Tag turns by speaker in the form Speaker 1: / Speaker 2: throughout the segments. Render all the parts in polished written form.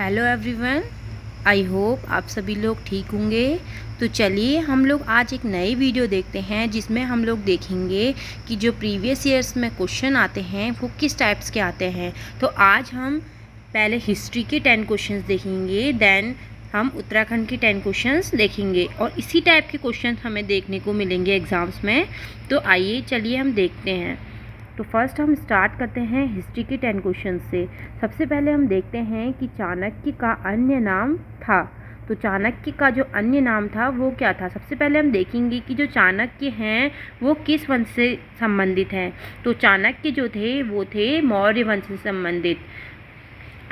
Speaker 1: Hello everyone, I hope आप सभी लोग ठीक होंगे। तो चलिए हम लोग आज एक नई वीडियो देखते हैं जिसमें हम लोग देखेंगे कि जो प्रीवियस ईयर्स में क्वेश्चन आते हैं वो किस टाइप्स के आते हैं। तो आज हम पहले हिस्ट्री के 10 क्वेश्चंस देखेंगे, देन हम उत्तराखंड के 10 क्वेश्चंस देखेंगे और इसी टाइप के क्वेश्चन हमें देखने को मिलेंगे एग्ज़ाम्स में। तो आइए चलिए हम देखते हैं। तो फर्स्ट हम स्टार्ट करते हैं हिस्ट्री के 10 क्वेश्चन से। सबसे पहले हम देखते हैं कि चाणक्य का अन्य नाम था। तो चाणक्य का जो अन्य नाम था वो क्या था। सबसे पहले हम देखेंगे कि जो चाणक्य हैं वो किस वंश से संबंधित हैं। तो चाणक्य जो थे वो थे मौर्य वंश से संबंधित।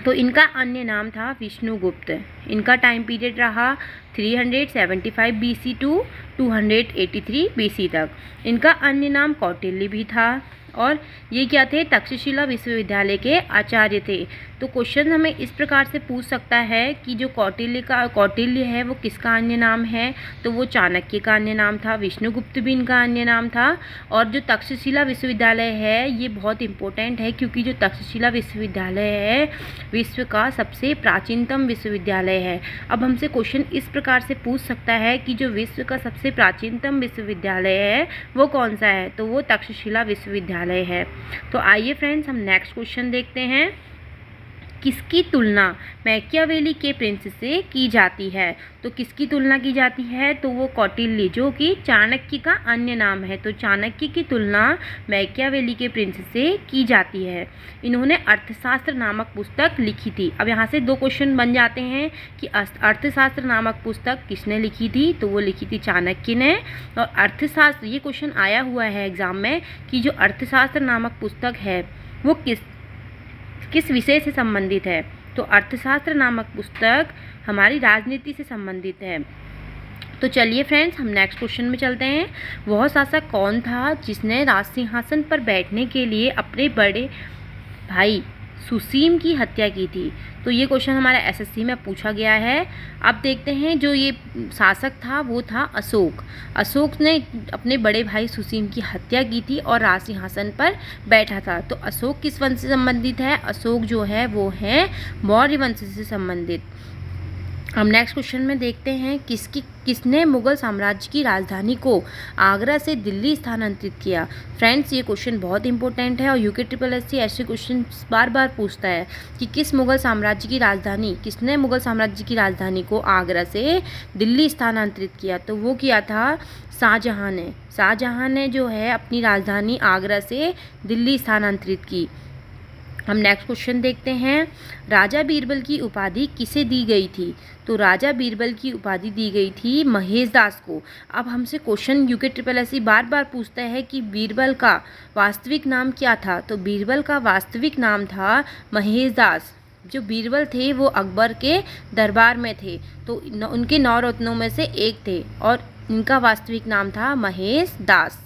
Speaker 1: तो इनका अन्य नाम था विष्णुगुप्त। इनका टाइम पीरियड रहा 375 BC टू 283 BC तक। इनका अन्य नाम कौटिल्य भी था और ये क्या थे, तक्षशिला विश्वविद्यालय के आचार्य थे। तो क्वेश्चन हमें इस प्रकार से पूछ सकता है कि जो कौटिल्य है वो किसका अन्य नाम है। तो वो चाणक्य का अन्य नाम था, विष्णुगुप्त भी इनका अन्य नाम था। और जो तक्षशिला विश्वविद्यालय है ये बहुत इंपॉर्टेंट है क्योंकि जो तक्षशिला विश्वविद्यालय है विश्व का सबसे प्राचीनतम विश्वविद्यालय है। अब हमसे क्वेश्चन इस प्रकार से पूछ सकता है कि जो विश्व का सबसे प्राचीनतम विश्वविद्यालय है वो कौन सा है। तो वो तक्षशिला विश्वविद्यालय है। तो आइए फ्रेंड्स हम नेक्स्ट क्वेश्चन देखते हैं। किसकी तुलना मैकियावेली के प्रिंस से की जाती है। तो किसकी तुलना की जाती है, तो वो कौटिल्य जो कि चाणक्य का अन्य नाम है। तो चाणक्य की तुलना मैकियावेली के प्रिंस से की जाती है। इन्होंने अर्थशास्त्र नामक पुस्तक लिखी थी। अब यहाँ से दो क्वेश्चन बन जाते हैं कि अर्थशास्त्र नामक पुस्तक किसने लिखी थी। तो वो लिखी थी चाणक्य ने। और अर्थशास्त्र, ये क्वेश्चन आया हुआ है एग्जाम में कि जो अर्थशास्त्र नामक पुस्तक है वो किस विषय से संबंधित है। तो अर्थशास्त्र नामक पुस्तक हमारी राजनीति से संबंधित है। तो चलिए फ्रेंड्स हम नेक्स्ट क्वेश्चन में चलते हैं। वह शासक कौन था जिसने राज सिंहासन पर बैठने के लिए अपने बड़े भाई सुसीम की हत्या की थी। तो ये क्वेश्चन हमारा एसएससी में पूछा गया है। अब देखते हैं जो ये शासक था वो था अशोक। अशोक ने अपने बड़े भाई सुसीम की हत्या की थी और राज सिंहासन पर बैठा था। तो अशोक किस वंश से संबंधित है। अशोक जो है वो है मौर्य वंश से संबंधित। हम नेक्स्ट क्वेश्चन में देखते हैं किसने मुगल साम्राज्य की राजधानी को आगरा से दिल्ली स्थानांतरित किया। फ्रेंड्स ये क्वेश्चन बहुत इंपॉर्टेंट है और UKSSC ऐसे क्वेश्चन बार बार पूछता है कि किसने मुगल साम्राज्य की राजधानी को आगरा से दिल्ली स्थानांतरित किया। तो वो किया था शाहजहां ने। शाहजहां ने जो है अपनी राजधानी आगरा से दिल्ली स्थानांतरित की। हम नेक्स्ट क्वेश्चन देखते हैं। राजा बीरबल की उपाधि किसे दी गई थी। तो राजा बीरबल की उपाधि दी गई थी महेश दास को। अब हमसे क्वेश्चन UKSSC बार बार पूछता है कि बीरबल का वास्तविक नाम क्या था। तो बीरबल का वास्तविक नाम था महेश दास। जो बीरबल थे वो अकबर के दरबार में थे, तो उनके 9 रत्नों में से एक थे और इनका वास्तविक नाम था महेश दास।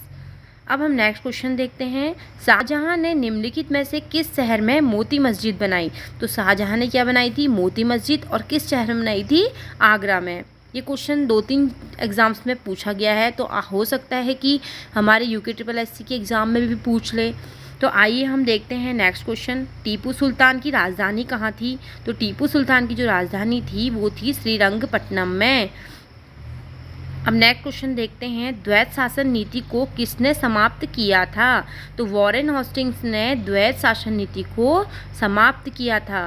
Speaker 1: अब हम नेक्स्ट क्वेश्चन देखते हैं। शाहजहां ने निम्नलिखित में से किस शहर में मोती मस्जिद बनाई। तो शाहजहां ने क्या बनाई थी, मोती मस्जिद, और किस शहर में बनाई थी, आगरा में। ये क्वेश्चन 2-3 एग्जाम्स में पूछा गया है तो हो सकता है कि हमारे UKSSC के एग्ज़ाम में भी पूछ ले। तो आइए हम देखते हैं नेक्स्ट क्वेश्चन। टीपू सुल्तान की राजधानी कहाँ थी। तो टीपू सुल्तान की जो राजधानी थी वो थी श्रीरंगपट्टनम में। अब नेक्स्ट क्वेश्चन देखते हैं। द्वैत शासन नीति को किसने समाप्त किया था। तो वॉरेन हेस्टिंग्स ने द्वैत शासन नीति को समाप्त किया था।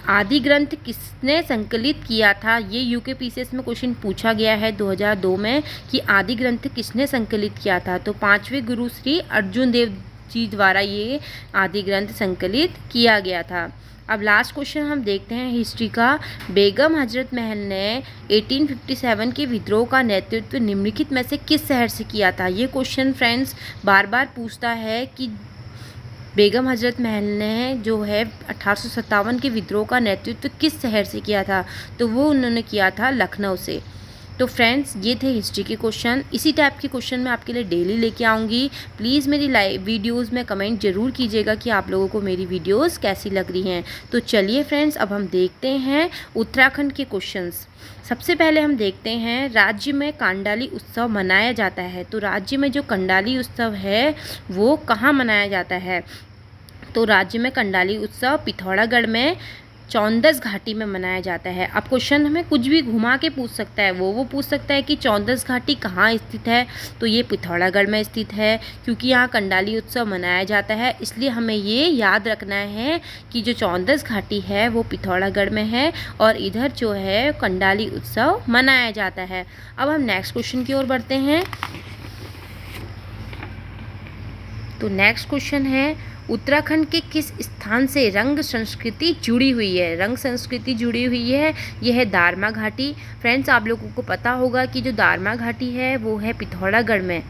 Speaker 1: आदि ग्रंथ किसने संकलित किया था। ये UKPCS में क्वेश्चन पूछा गया है 2002 में कि आदि ग्रंथ किसने संकलित किया था। तो 5वें गुरु श्री अर्जुन देव जी द्वारा ये आदि ग्रंथ संकलित किया गया था। अब लास्ट क्वेश्चन हम देखते हैं हिस्ट्री का। बेगम हजरत महल ने 1857 के विद्रोह का नेतृत्व निम्नलिखित में से किस शहर से किया था। ये क्वेश्चन फ्रेंड्स बार बार पूछता है कि बेगम हजरत महल ने जो है 1857 के विद्रोह का नेतृत्व किस शहर से किया था। तो वो उन्होंने किया था लखनऊ से। तो फ्रेंड्स ये थे हिस्ट्री के क्वेश्चन। इसी टाइप के क्वेश्चन मैं आपके लिए डेली लेके आऊँगी। प्लीज़ मेरी लाइव वीडियोज़ में कमेंट ज़रूर कीजिएगा कि आप लोगों को मेरी वीडियोज़ कैसी लग रही हैं। तो चलिए फ्रेंड्स अब हम देखते हैं उत्तराखंड के क्वेश्चंस। सबसे पहले हम देखते हैं राज्य में कंडाली उत्सव मनाया जाता है। तो राज्य में जो कंडाली उत्सव है वो कहाँ मनाया जाता है। तो राज्य में कंडाली उत्सव पिथौरागढ़ में चौंदस घाटी में मनाया जाता है। अब क्वेश्चन हमें कुछ भी घुमा के पूछ सकता है, वो पूछ सकता है कि चौंदस घाटी कहाँ स्थित है, तो ये पिथौरागढ़ में स्थित है, क्योंकि यहाँ कंडाली उत्सव मनाया जाता है। इसलिए हमें ये याद रखना है कि जो चौंदस घाटी है वो पिथौरागढ़ में है और इधर जो है कंडाली उत्सव मनाया जाता है। अब हम नेक्स्ट क्वेश्चन की ओर बढ़ते हैं। तो नेक्स्ट क्वेश्चन है, उत्तराखंड के किस स्थान से रंग संस्कृति जुड़ी हुई है? रंग संस्कृति जुड़ी हुई है, यह है दारमा घाटी। फ्रेंड्स, आप लोगों को पता होगा कि जो दारमा घाटी है वो है पिथौरागढ़ में।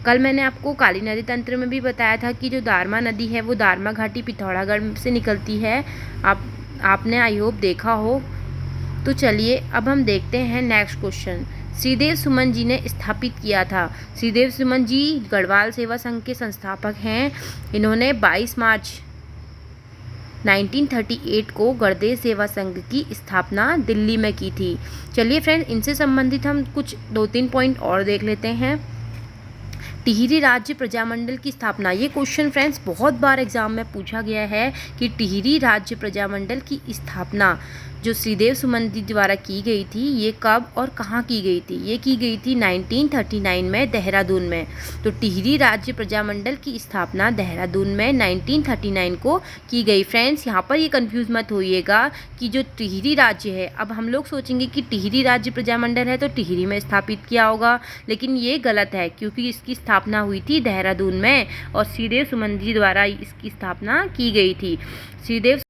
Speaker 1: कल मैंने आपको काली नदी तंत्र में भी बताया था कि जो दारमा नदी है वो दारमा घाटी पिथौरागढ़ से निकलती है। आपने आई होप देखा हो। तो चलिए अब हम देखते हैं नेक्स्ट क्वेश्चन। श्रीदेव सुमन जी ने स्थापित किया था। श्रीदेव सुमन जी गढ़वाल सेवा संघ के संस्थापक हैं। इन्होंने 22 मार्च 1938 को गणदेव सेवा संघ की स्थापना दिल्ली में की थी। चलिए फ्रेंड, इनसे संबंधित हम कुछ 2-3 पॉइंट और देख लेते हैं। टिहरी राज्य प्रजामंडल की स्थापना, ये क्वेश्चन फ्रेंड्स बहुत बार एग्जाम में पूछा गया है कि टिहरी राज्य प्रजामंडल की स्थापना जो श्रीदेव सुमन जी द्वारा की गई थी ये कब और कहाँ की गई थी? ये की गई थी 1939 में देहरादून में। तो टिहरी राज्य प्रजामंडल की स्थापना देहरादून में 1939 को की गई। फ्रेंड्स, यहाँ पर ये कंफ्यूज मत होइएगा कि जो टिहरी राज्य है, अब हम लोग सोचेंगे कि टिहरी राज्य प्रजामंडल है तो टिहरी में स्थापित किया होगा, लेकिन ये गलत है क्योंकि इसकी स्थापना हुई थी देहरादून में और श्रीदेव सुमन जी द्वारा इसकी स्थापना की गई थी। श्रीदेव